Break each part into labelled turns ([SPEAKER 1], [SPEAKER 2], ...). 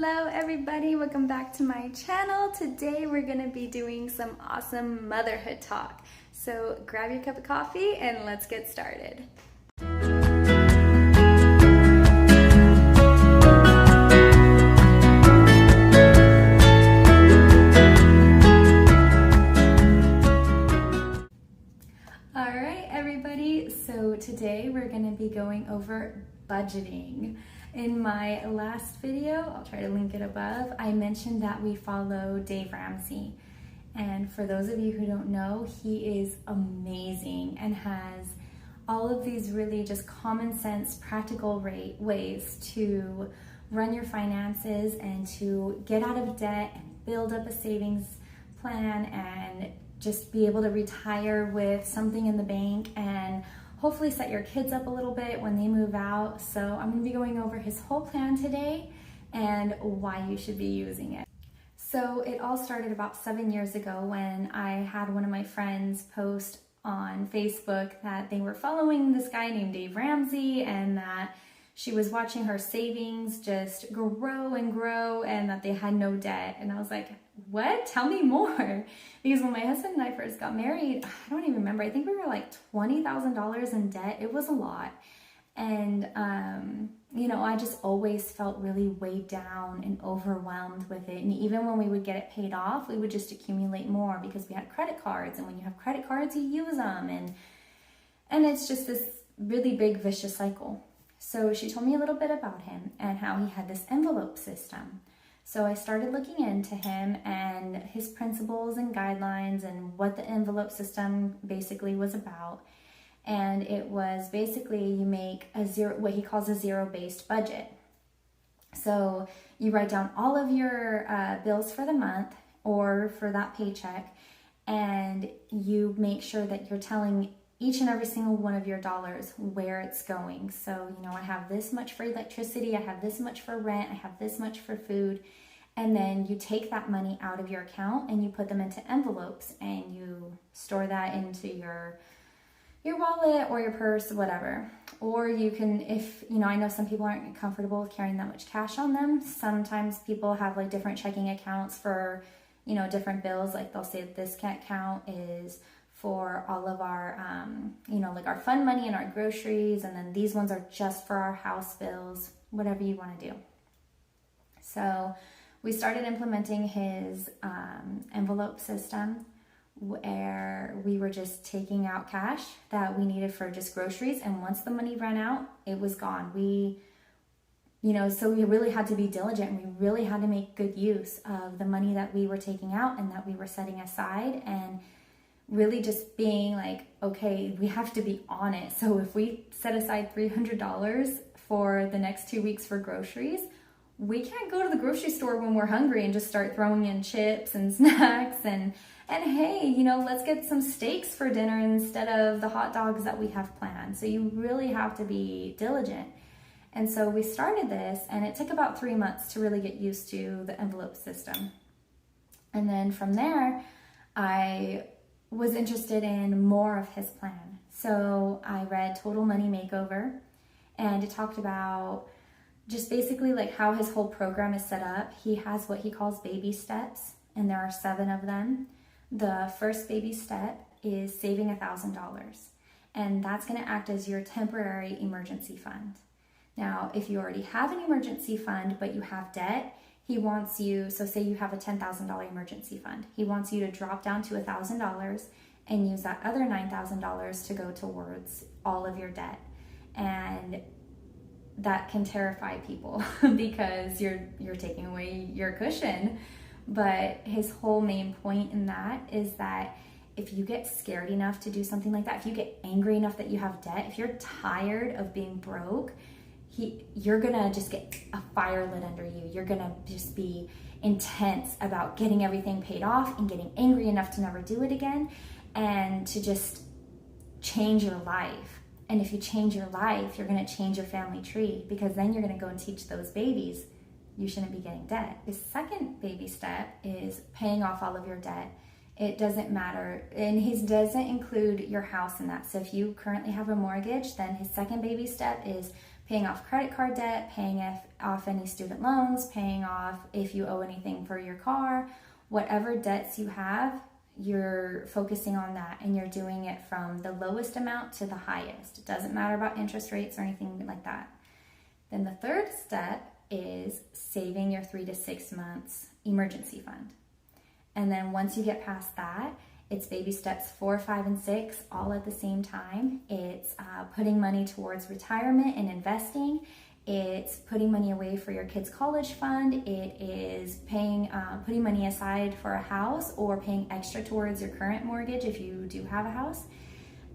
[SPEAKER 1] Hello everybody, welcome back to my channel. Today we're going to be doing some awesome motherhood talk. So grab your cup of coffee and let's get started. Alright everybody, so today we're going to be going over budgeting. In my last video, I'll try to link it above, I mentioned that we follow Dave Ramsey. And for those of you who don't know, he is amazing and has all of these really just common sense, practical ways to run your finances and to get out of debt and build up a savings plan and just be able to retire with something in the bank and hopefully set your kids up a little bit when they move out. So I'm going to be going over his whole plan today and why you should be using it. So it all started about 7 years ago when I had one of my friends post on Facebook that they were following this guy named Dave Ramsey and that she was watching her savings just grow and grow and that they had no debt. And I was like, what? Tell me more. Because when my husband and I first got married, I don't even remember, I think we were like $20,000 in debt. It was a lot. And, you know, I just always felt really weighed down and overwhelmed with it. And even when we would get it paid off, we would just accumulate more because we had credit cards. And when you have credit cards, you use them. And it's just this really big vicious cycle. So she told me a little bit about him and how he had this envelope system. So I started looking into him and his principles and guidelines and what the envelope system basically was about. And it was basically you make what he calls a zero-based budget. So you write down all of your bills for the month or for that paycheck, and you make sure that you're telling each and every single one of your dollars where it's going. So, you know, I have this much for electricity, I have this much for rent, I have this much for food. And then you take that money out of your account and you put them into envelopes and you store that into your wallet or your purse, whatever. Or you can, if, you know, I know some people aren't comfortable with carrying that much cash on them. Sometimes people have like different checking accounts for, you know, different bills. Like they'll say that this account is for all of our, you know, like our fun money and our groceries. And then these ones are just for our house bills, whatever you want to do. So we started implementing his envelope system where we were just taking out cash that we needed for just groceries. And once the money ran out, it was gone. You know, so we really had to be diligent and we really had to make good use of the money that we were taking out and that we were setting aside, and really just being like, okay, we have to be on it. So if we set aside $300 for the next 2 weeks for groceries, we can't go to the grocery store when we're hungry and just start throwing in chips and snacks and hey, you know, let's get some steaks for dinner instead of the hot dogs that we have planned. So you really have to be diligent. And so we started this, and it took about 3 months to really get used to the envelope system. And then from there, I was interested in more of his plan. So I read Total Money Makeover, and it talked about just basically like how his whole program is set up. He has what he calls baby steps, and there are 7 of them. The first baby step is saving $1,000, and that's going to act as your temporary emergency fund. Now, if you already have an emergency fund, but you have debt, he wants you, so say you have a $10,000 emergency fund. He wants you to drop down to $1,000 and use that other $9,000 to go towards all of your debt. And that can terrify people because you're taking away your cushion. But his whole main point in that is that if you get scared enough to do something like that, if you get angry enough that you have debt, if you're tired of being broke, you're gonna just get a fire lit under you. You're gonna just be intense about getting everything paid off and getting angry enough to never do it again and to just change your life. And if you change your life, you're gonna change your family tree, because then you're gonna go and teach those babies you shouldn't be getting debt. The second baby step is paying off all of your debt. It doesn't matter, and he doesn't include your house in that. So if you currently have a mortgage, then his second baby step is paying off credit card debt, paying off any student loans, paying off if you owe anything for your car, whatever debts you have, you're focusing on that, and you're doing it from the lowest amount to the highest. It doesn't matter about interest rates or anything like that. Then the third step is saving your 3 to 6 months emergency fund. And then once you get past that, it's baby steps 4, 5, and 6 all at the same time. It's putting money towards retirement and investing. It's putting money away for your kids' college fund. It is putting money aside for a house, or paying extra towards your current mortgage if you do have a house.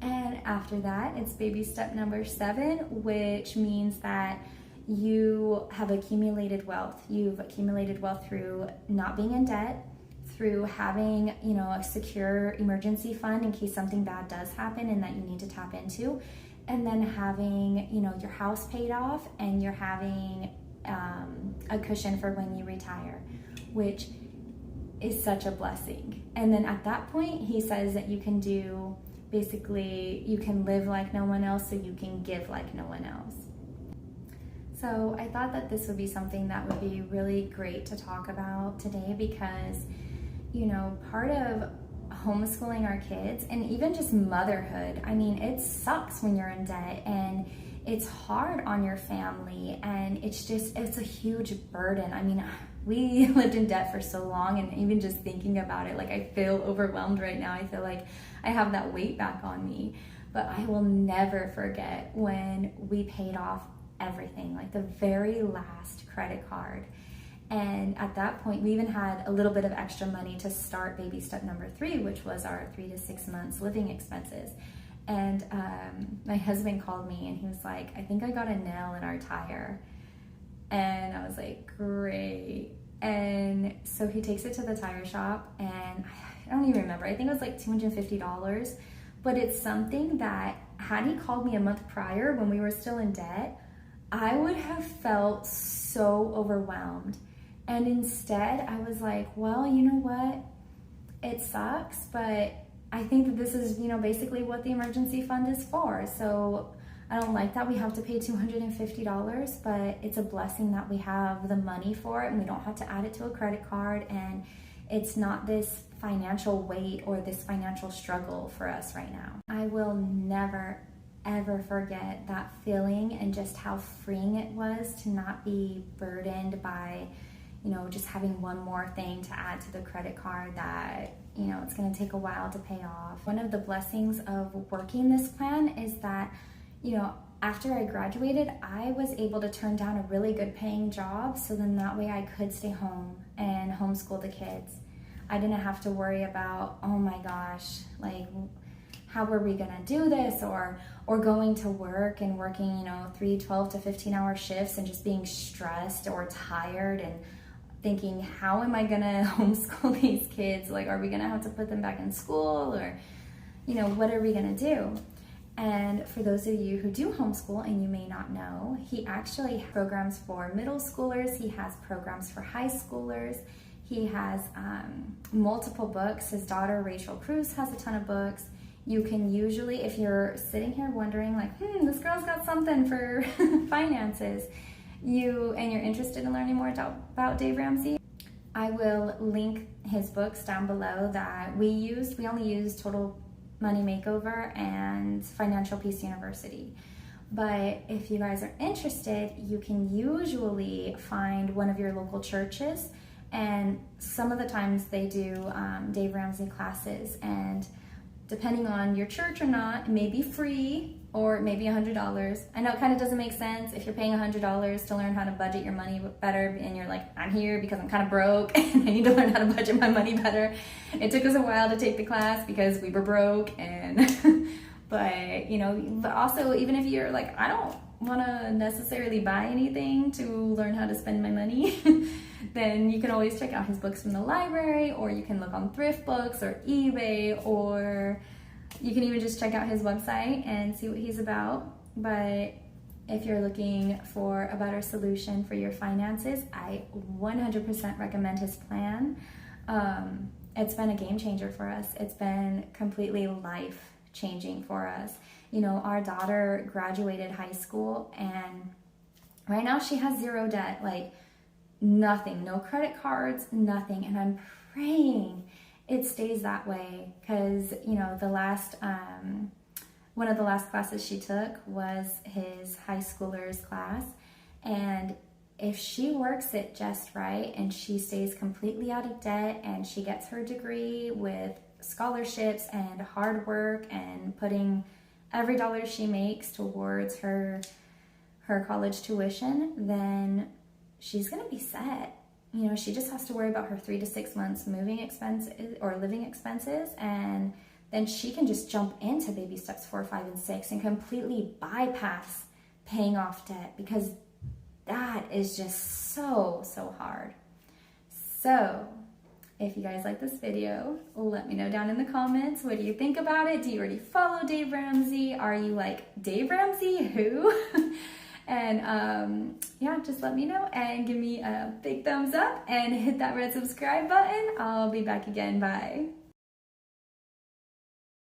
[SPEAKER 1] And after that, it's baby step number 7, which means that you have accumulated wealth. You've accumulated wealth through not being in debt, through having, a secure emergency fund in case something bad does happen and that you need to tap into, and then having, your house paid off, and you're having a cushion for when you retire, which is such a blessing. And then at that point, he says that you can you can live like no one else, so you can give like no one else. So I thought that this would be something that would be really great to talk about today, because part of homeschooling our kids, and even just motherhood, it sucks when you're in debt, and it's hard on your family, and it's a huge burden. We lived in debt for so long, and even just thinking about it, I feel overwhelmed right now. I feel like I have that weight back on me, but I will never forget when we paid off everything, the very last credit card. And at that point, we even had a little bit of extra money to start baby step number 3, which was our 3 to 6 months living expenses. And my husband called me, and he was like, I think I got a nail in our tire. And I was like, great. And so he takes it to the tire shop, and I don't even remember. I think it was like $250. But it's something that, had he called me a month prior when we were still in debt, I would have felt so overwhelmed. And instead, I was like, well, you know what? It sucks, but I think that this is, basically what the emergency fund is for. So I don't like that we have to pay $250, but it's a blessing that we have the money for it, and we don't have to add it to a credit card, and it's not this financial weight or this financial struggle for us right now. I will never, ever forget that feeling, and just how freeing it was to not be burdened by just having one more thing to add to the credit card that, it's going to take a while to pay off. One of the blessings of working this plan is that, after I graduated, I was able to turn down a really good paying job, so then that way I could stay home and homeschool the kids. I didn't have to worry about, oh my gosh, how are we gonna do this, or going to work and working, 3 12 to 15-hour shifts, and just being stressed or tired and thinking, how am I gonna homeschool these kids? Are we gonna have to put them back in school, or what are we gonna do? And for those of you who do homeschool and you may not know, he actually has programs for middle schoolers. He has programs for high schoolers. He has multiple books. His daughter Rachel Cruz has a ton of books. You can usually, if you're sitting here wondering this girl's got something for finances, and you're interested in learning more about Dave Ramsey, I will link his books down below that we used. We only used Total Money Makeover and Financial Peace University. But if you guys are interested, you can usually find one of your local churches, and some of the times they do Dave Ramsey classes, and depending on your church or not, it may be free or it may be $100. I know it kind of doesn't make sense if you're paying $100 to learn how to budget your money better, and you're like, I'm here because I'm kind of broke and I need to learn how to budget my money better. It took us a while to take the class because we were broke, and but also, even if you're like, I don't want to necessarily buy anything to learn how to spend my money, then you can always check out his books from the library, or you can look on thrift books or eBay, or you can even just check out his website and see what he's about. But if you're looking for a better solution for your finances, I 100% recommend his plan. It's been a game changer for us. It's been completely life changing for us. Our daughter graduated high school, and Right now she has zero debt, like nothing, no credit cards, nothing. And I'm praying it stays that way, because, you know, the last, one of the last classes she took was his high schoolers class. And if she works it just right and she stays completely out of debt and she gets her degree with scholarships and hard work and putting every dollar she makes towards her college tuition, then she's going to be set. You know, she just has to worry about her 3 to 6 months moving expenses or living expenses, and then she can just jump into baby steps 4, 5, and 6 and completely bypass paying off debt, because that is just so hard. So if you guys like this video, let me know down in the comments. What do you think about it? Do you already follow Dave Ramsey? Are you like, Dave Ramsey, who? And yeah, just let me know and give me a big thumbs up and hit that red subscribe button. I'll be back again. Bye.